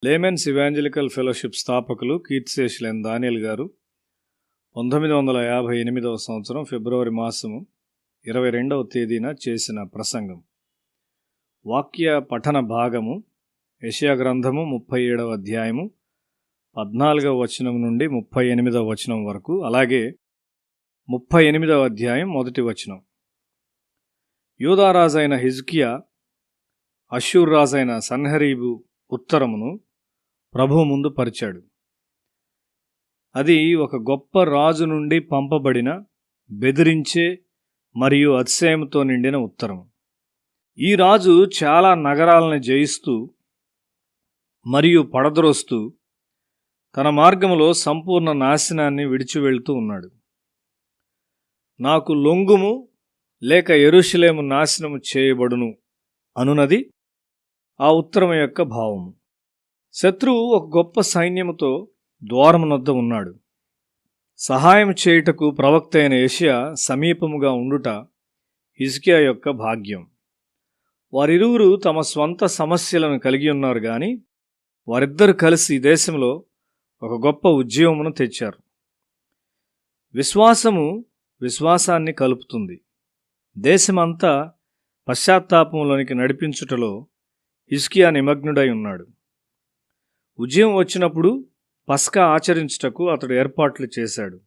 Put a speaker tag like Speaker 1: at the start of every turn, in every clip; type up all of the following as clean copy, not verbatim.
Speaker 1: Laymen's evangelical fellowship స్థాపకులు కీర్తిశేషులైన దానియేల్ గారు 1958వ సంవత్సరం ఫిబ్రవరి మాసము 22వ తేదీన చేసిన ప్రసంగం. వాక్య పఠన భాగము యెషయా గ్రంథము 37వ అధ్యాయము 14వ వచనం నుండి 38వ వచనం వరకు, అలాగే 38వ అధ్యాయం 1వ వచనం. యూదారాజైన హిజ్కియా అష్షూరు రాజైన సన్హెరీబు ఉత్తరమును ప్రభువు ముందు పరిచాడు. అది ఒక గొప్ప రాజు నుండి పంపబడిన బెదిరించే మరియు అతిశయంతో నిండిన ఉత్తరం. ఈ రాజు చాలా నగరాలను జయిస్తూ మరియు పడద్రోస్తూ తన మార్గములో సంపూర్ణ నాశనాన్ని విడిచి వెళ్తూ ఉన్నాడు. నాకు లొంగుము లేక యెరూషలేము నాశనము చేయబడును అనునది ఆ ఉత్తరం యొక్క భావము. శత్రువు ఒక గొప్ప సైన్యముతో ద్వారమునొద్ద ఉన్నాడు. సహాయం చేయుటకు ప్రవక్త అయిన యెషయా సమీపముగా ఉండుట హిజ్కియా యొక్క భాగ్యం. వారిరువురు తమ స్వంత సమస్యలను కలిగి ఉన్నారు, కానీ వారిద్దరు కలిసి ఈ దేశంలో ఒక గొప్ప ఉద్యమమును తెచ్చారు. విశ్వాసము విశ్వాసాన్ని కలుపుతుంది. దేశమంతా పశ్చాత్తాపంలోనికి నడిపించుటలో హిజ్కియా నిమగ్నుడై ఉన్నాడు. ఉద్యమం వచ్చినప్పుడు పస్కా ఆచరించుటకు అతడు ఏర్పాట్లు చేశాడు.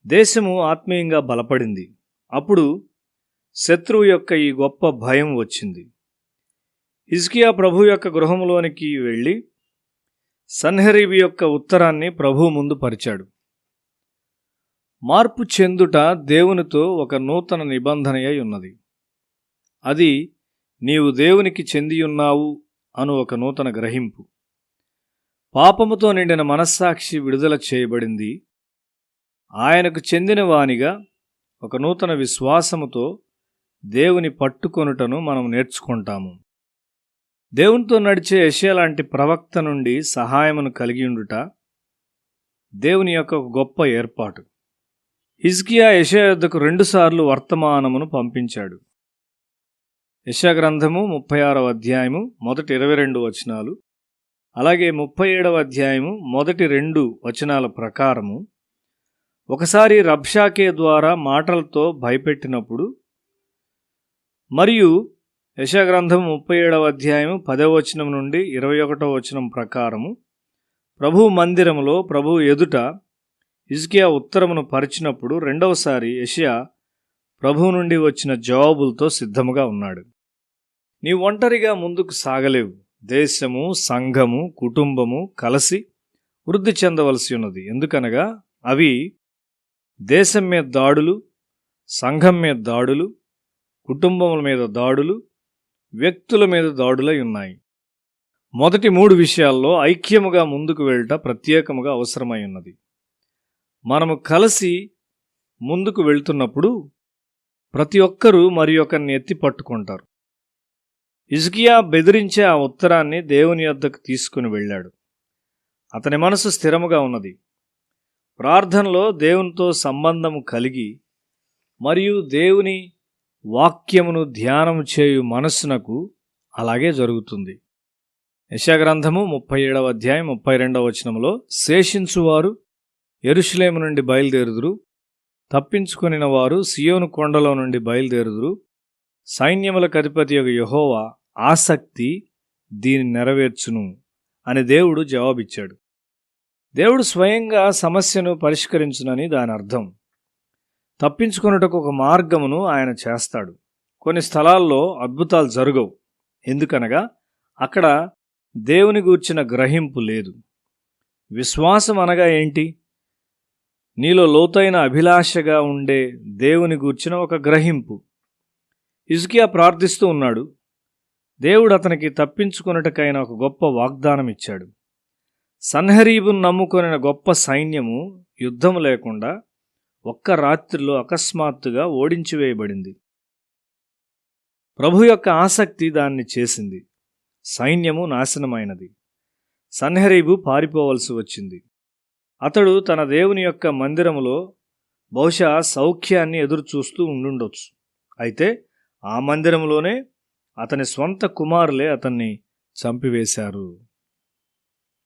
Speaker 1: దేశము ఆత్మీయంగా బలపడింది. అప్పుడు శత్రువు యొక్క ఈ గొప్ప భయం వచ్చింది. హిజ్కియా ప్రభు యొక్క గృహంలోనికి వెళ్ళి సన్హెరీబు యొక్క ఉత్తరాన్ని ప్రభువు ముందు పరిచాడు. మార్పు చెందుట దేవునితో ఒక నూతన నిబంధనయై ఉన్నది. అది నీవు దేవునికి చెందియున్నావు అను ఒక నూతన గ్రహింపు. పాపముతో నిండిన మనస్సాక్షి విడుదల చేయబడింది. ఆయనకు చెందిన వానిగా ఒక నూతన విశ్వాసముతో దేవుని పట్టుకొనుటను మనం నేర్చుకుంటాము. దేవునితో నడిచే యెషయా లాంటి ప్రవక్త నుండి సహాయమును కలిగి ఉండుట దేవుని యొక్క ఒక గొప్ప ఏర్పాటు. హిజ్కియా యెషయా యొద్దకు 2 సార్లు వర్తమానమును పంపించాడు. యెషయా గ్రంథము 36వ అధ్యాయము మొదటి 22 వచనాలు, అలాగే 37వ అధ్యాయము మొదటి 2 వచనాల ప్రకారము ఒకసారి రబ్షాకే ద్వారా మాటలతో భయపెట్టినప్పుడు, మరియు యెషయా గ్రంథం 37వ అధ్యాయము 10వ వచనం నుండి 21వ వచనం ప్రకారము ప్రభువు మందిరములో ప్రభువు ఎదుట హిజ్కియా ఉత్తరమును పరిచినప్పుడు రెండవసారి యెషయా ప్రభువు నుండి వచ్చిన జవాబులతో సిద్ధముగా ఉన్నాడు. నీవు ఒంటరిగా ముందుకు సాగలేవు. దేశము, సంఘము, కుటుంబము కలిసి వృద్ధి చెందవలసి ఉన్నది. ఎందుకనగా అవి దేశం మీద దాడులు, సంఘం మీద దాడులు, కుటుంబముల మీద దాడులు, వ్యక్తుల మీద దాడులై ఉన్నాయి. మొదటి 3 విషయాల్లో ఐక్యముగా ముందుకు వెళ్ళట ప్రత్యేకముగా అవసరమై ఉన్నది. మనము కలిసి ముందుకు వెళ్తున్నప్పుడు ప్రతి ఒక్కరూ మరి ఒకరిని ఎత్తి పట్టుకుంటారు. హిజ్కియా బెదిరించే ఆ ఉత్తరాన్ని దేవుని యొద్దకు తీసుకుని వెళ్ళాడు. అతని మనసు స్థిరముగా ఉన్నది. ప్రార్థనలో దేవునితో సంబంధము కలిగి మరియు దేవుని వాక్యమును ధ్యానం చేయు మనస్సునకు అలాగే జరుగుతుంది. యెషయా గ్రంథము 37వ అధ్యాయం 32వ వచనములో, శేషించువారు యెరూషలేము నుండి బయలుదేరుదురు, తప్పించుకొనిన వారు సియోను కొండలో నుండి బయలుదేరుదురు, సైన్యములకు అధిపతియగు యెహోవా ఆసక్తి దీని నెరవేర్చును అని దేవుడు జవాబిచ్చాడు. దేవుడు స్వయంగా సమస్యను పరిష్కరించునని దాని అర్థం. తప్పించుకొనుటకు ఒక మార్గమును ఆయన చేస్తాడు. కొన్ని స్థలాల్లో అద్భుతాలు జరగవు. ఎందుకనగా అక్కడ దేవుని గూర్చిన గ్రహింపు లేదు. విశ్వాసం అనగా ఏంటి? నీలో లోతైన అభిలాషగా ఉండే దేవుని గూర్చిన ఒక గ్రహింపు. హిజ్కియా ప్రార్థిస్తూ ఉన్నాడు. దేవుడు అతనికి తప్పించుకొనుటకైన ఒక గొప్ప వాగ్దానం ఇచ్చాడు. సన్హెరీబును నమ్ముకొనిన గొప్ప సైన్యము యుద్ధము లేకుండా ఒక్క రాత్రిలో అకస్మాత్తుగా ఓడించివేయబడింది. ప్రభు యొక్క ఆసక్తి దాన్ని చేసింది. సైన్యము నాశనమైనది. సన్హెరీబు పారిపోవలసి వచ్చింది. అతడు తన దేవుని యొక్క మందిరములో బహుశా సౌఖ్యాన్ని ఎదురుచూస్తూ ఉండుండొచ్చు. అయితే ఆ మందిరంలోనే అతని స్వంత కుమారులే అతన్ని చంపివేశారు.